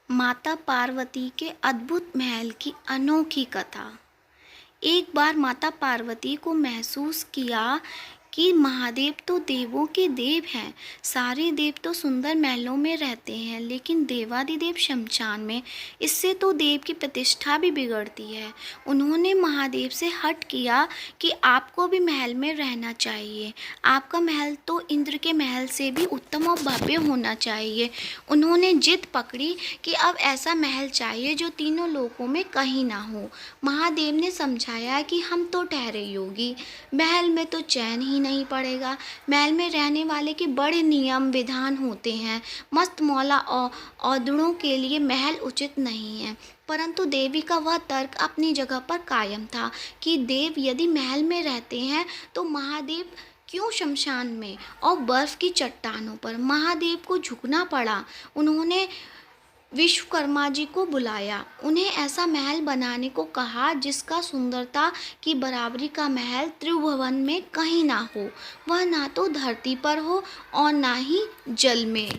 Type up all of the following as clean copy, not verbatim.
माता पार्वती के अद्भुत महल की अनोखी कथा। एक बार माता पार्वती को महसूस किया कि महादेव तो देवों के देव हैं। सारे देव तो सुंदर महलों में रहते हैं, लेकिन देवादिदेव शमशान में। इससे तो देव की प्रतिष्ठा भी बिगड़ती है। उन्होंने महादेव से हठ किया कि आपको भी महल में रहना चाहिए। आपका महल तो इंद्र के महल से भी उत्तम और भव्य होना चाहिए। उन्होंने जिद पकड़ी कि अब ऐसा महल चाहिए जो तीनों लोकों में कहीं ना हो। महादेव ने समझाया कि हम तो ठहरे योगी, महल में तो चैन ही नहीं पड़ेगा। महल में रहने वाले के बड़े नियम विधान होते हैं। मस्त मौला और औदड़ों के लिए महल उचित नहीं है। परंतु देवी का वह तर्क अपनी जगह पर कायम था कि देव यदि महल में रहते हैं तो महादेव क्यों शमशान में और बर्फ की चट्टानों पर। महादेव को झुकना पड़ा। उन्होंने विश्वकर्मा जी को बुलाया, उन्हें ऐसा महल बनाने को कहा जिसका सुंदरता की बराबरी का महल त्रिभुवन में कहीं ना हो। वह ना तो धरती पर हो और ना ही जल में।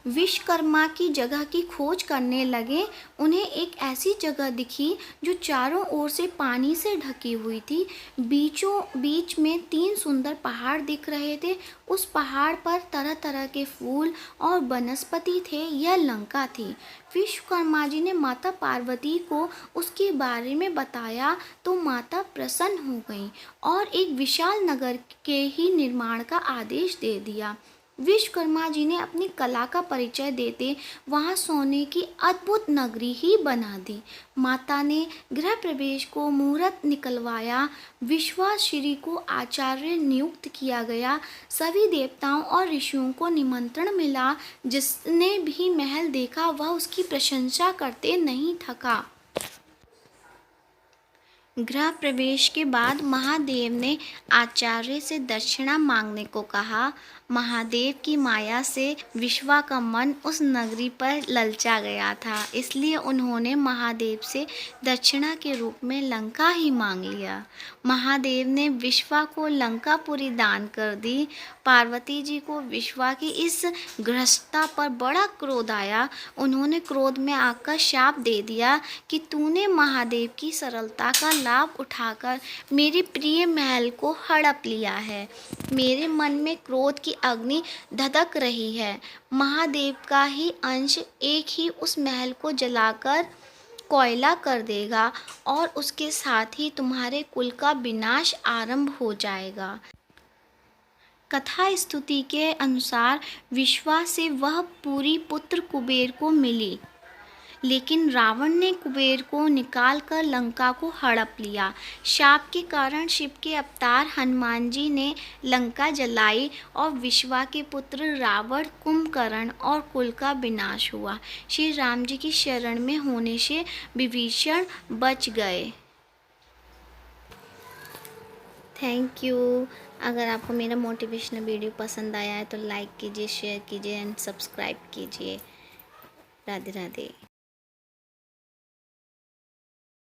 विश्वकर्मा की जगह की खोज करने लगे। उन्हें एक ऐसी जगह दिखी जो चारों ओर से पानी से ढकी हुई थी। बीचों बीच में 3 सुंदर पहाड़ दिख रहे थे। उस पहाड़ पर तरह तरह के फूल और वनस्पति थे। यह लंका थी। विश्वकर्मा जी ने माता पार्वती को उसके बारे में बताया तो माता प्रसन्न हो गईं और एक विशाल नगर के ही निर्माण का आदेश दे दिया। विश्वकर्मा जी ने अपनी कला का परिचय देते वहाँ सोने की अद्भुत नगरी ही बना दी। माता ने गृह प्रवेश को मुहूर्त निकलवाया। विश्वाश्री को आचार्य नियुक्त किया गया। सभी देवताओं और ऋषियों को निमंत्रण मिला। जिसने भी महल देखा वह उसकी प्रशंसा करते नहीं थका। गृह प्रवेश के बाद महादेव ने आचार्य से दक्षिणा मांगने को कहा। महादेव की माया से विश्वा का मन उस नगरी पर ललचा गया था, इसलिए उन्होंने महादेव से दक्षिणा के रूप में लंका ही मांग लिया। महादेव ने विश्वा को लंकापुरी दान कर दी। पार्वती जी को विश्वा की इस गृहस्थता पर बड़ा क्रोध आया। उन्होंने क्रोध में आकर शाप दे दिया कि तूने महादेव की सरलता का लाभ उठाकर मेरे प्रिय महल को हड़प लिया है। मेरे मन में क्रोध की अग्नि धधक रही है। महादेव का ही अंश एक ही उस महल को जलाकर कोयला कर देगा और उसके साथ ही तुम्हारे कुल का विनाश आरंभ हो जाएगा। कथा स्तुति के अनुसार विश्वा से वह पूरी पुत्र कुबेर को मिली, लेकिन रावण ने कुबेर को निकालकर लंका को हड़प लिया। शाप के कारण शिव के अवतार हनुमान जी ने लंका जलाई और विश्वा के पुत्र रावण, कुंभकर्ण और कुल का विनाश हुआ। श्री राम जी की शरण में होने से विभीषण बच गए। Thank you. अगर आपको मेरा मोटिवेशनल वीडियो पसंद आया है तो लाइक कीजिए, शेयर कीजिए एंड सब्सक्राइब कीजिए। राधे राधे।